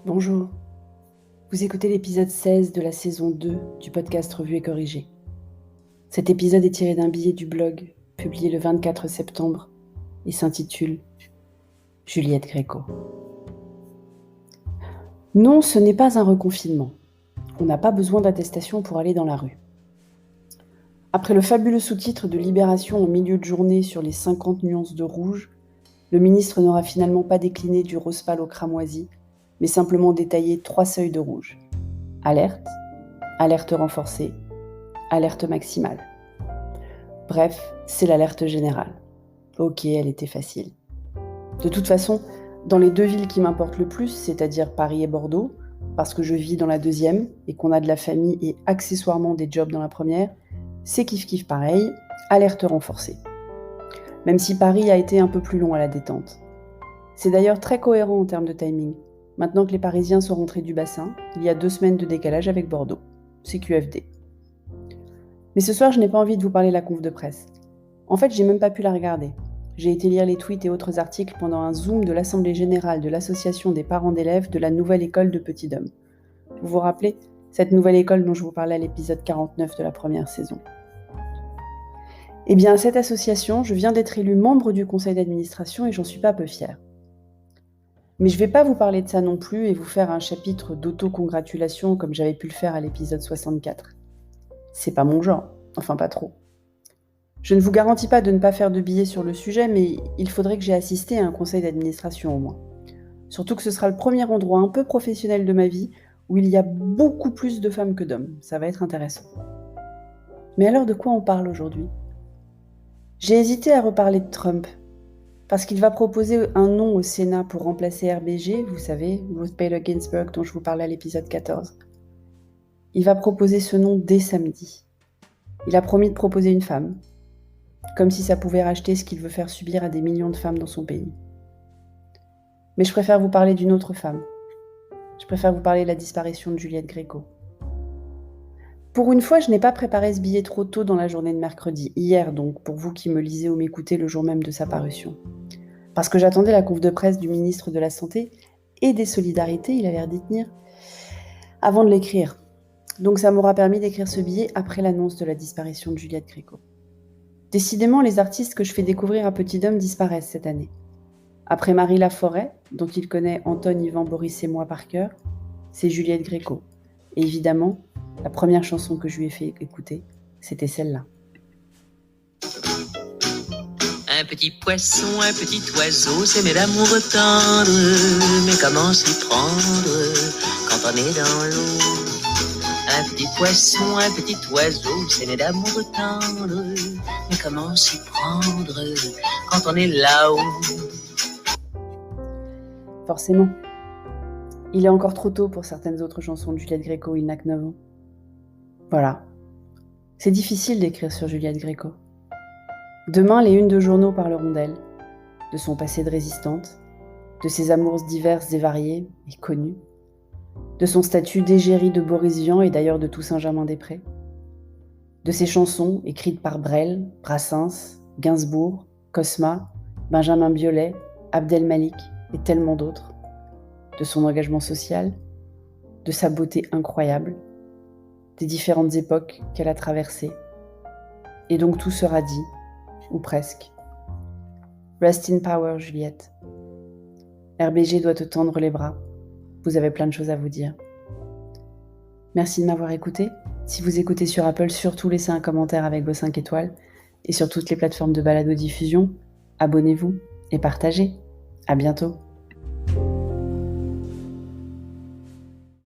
Bonjour, vous écoutez l'épisode 16 de la saison 2 du podcast Revue et Corrigé. Cet épisode est tiré d'un billet du blog, publié le 24 septembre, et s'intitule « Juliette Gréco ». Non, ce n'est pas un reconfinement. On n'a pas besoin d'attestation pour aller dans la rue. Après le fabuleux sous-titre de Libération au milieu de journée sur les 50 nuances de rouge, le ministre n'aura finalement pas décliné du rose pâle au cramoisi, mais simplement détaillé 3 seuils de rouge. Alerte, alerte renforcée, alerte maximale. Bref, c'est l'alerte générale. Ok, elle était facile. De toute façon, dans les 2 villes qui m'importent le plus, c'est-à-dire Paris et Bordeaux, parce que je vis dans la deuxième et qu'on a de la famille et accessoirement des jobs dans la première, c'est kiff-kiff pareil, alerte renforcée. Même si Paris a été un peu plus long à la détente. C'est d'ailleurs très cohérent en termes de timing. Maintenant que les Parisiens sont rentrés du bassin, il y a 2 semaines de décalage avec Bordeaux. C'est QFD. Mais ce soir, je n'ai pas envie de vous parler de la conf de presse. En fait, j'ai même pas pu la regarder. J'ai été lire les tweets et autres articles pendant un Zoom de l'Assemblée Générale de l'Association des parents d'élèves de la nouvelle école de Petit-Dôme. Vous vous rappelez, cette nouvelle école dont je vous parlais à l'épisode 49 de la première saison. Eh bien, à cette association, je viens d'être élue membre du conseil d'administration et j'en suis pas peu fière. Mais je ne vais pas vous parler de ça non plus et vous faire un chapitre d'auto-congratulation comme j'avais pu le faire à l'épisode 64. C'est pas mon genre, enfin pas trop. Je ne vous garantis pas de ne pas faire de billets sur le sujet, mais il faudrait que j'aie assisté à un conseil d'administration au moins. Surtout que ce sera le premier endroit un peu professionnel de ma vie où il y a beaucoup plus de femmes que d'hommes. Ça va être intéressant. Mais alors de quoi on parle aujourd'hui ? J'ai hésité à reparler de Trump. Parce qu'il va proposer un nom au Sénat pour remplacer RBG, vous savez, Ruth Bader Ginsburg dont je vous parlais à l'épisode 14. Il va proposer ce nom dès samedi. Il a promis de proposer une femme, comme si ça pouvait racheter ce qu'il veut faire subir à des millions de femmes dans son pays. Mais je préfère vous parler d'une autre femme. Je préfère vous parler de la disparition de Juliette Gréco. Pour une fois, je n'ai pas préparé ce billet trop tôt dans la journée de mercredi, hier donc, pour vous qui me lisez ou m'écoutez le jour même de sa parution. Parce que j'attendais la conf de presse du ministre de la Santé et des Solidarités, il a l'air d'y tenir, avant de l'écrire. Donc ça m'aura permis d'écrire ce billet après l'annonce de la disparition de Juliette Gréco. Décidément, les artistes que je fais découvrir à Petit-Dôme disparaissent cette année. Après Marie Laforêt, dont il connaît Antoine, Yvan, Boris et moi par cœur, c'est Juliette Gréco. Et évidemment, la première chanson que je lui ai fait écouter, c'était celle-là. Un petit poisson, un petit oiseau, s'aimer d'amour tendre, mais comment s'y prendre quand on est dans l'eau? Un petit poisson, un petit oiseau, s'aimer d'amour tendre, mais comment s'y prendre quand on est là-haut? Forcément. Il est encore trop tôt pour certaines autres chansons de Juliette Gréco, il n'a que 9 ans. Voilà. C'est difficile d'écrire sur Juliette Gréco. Demain, les unes de journaux parleront d'elle, de son passé de résistante, de ses amours diverses et variées et connues, de son statut d'égérie de Boris Vian et d'ailleurs de Toussaint-Germain-des-Prés, de ses chansons écrites par Brel, Brassens, Gainsbourg, Cosma, Benjamin Biolay, Abdel Malik et tellement d'autres, de son engagement social, de sa beauté incroyable, des différentes époques qu'elle a traversées. Et donc tout sera dit, ou presque. Rest in power, Juliette. RBG doit te tendre les bras. Vous avez plein de choses à vous dire. Merci de m'avoir écouté. Si vous écoutez sur Apple, surtout laissez un commentaire avec vos 5 étoiles. Et sur toutes les plateformes de balado-diffusion, abonnez-vous et partagez. À bientôt.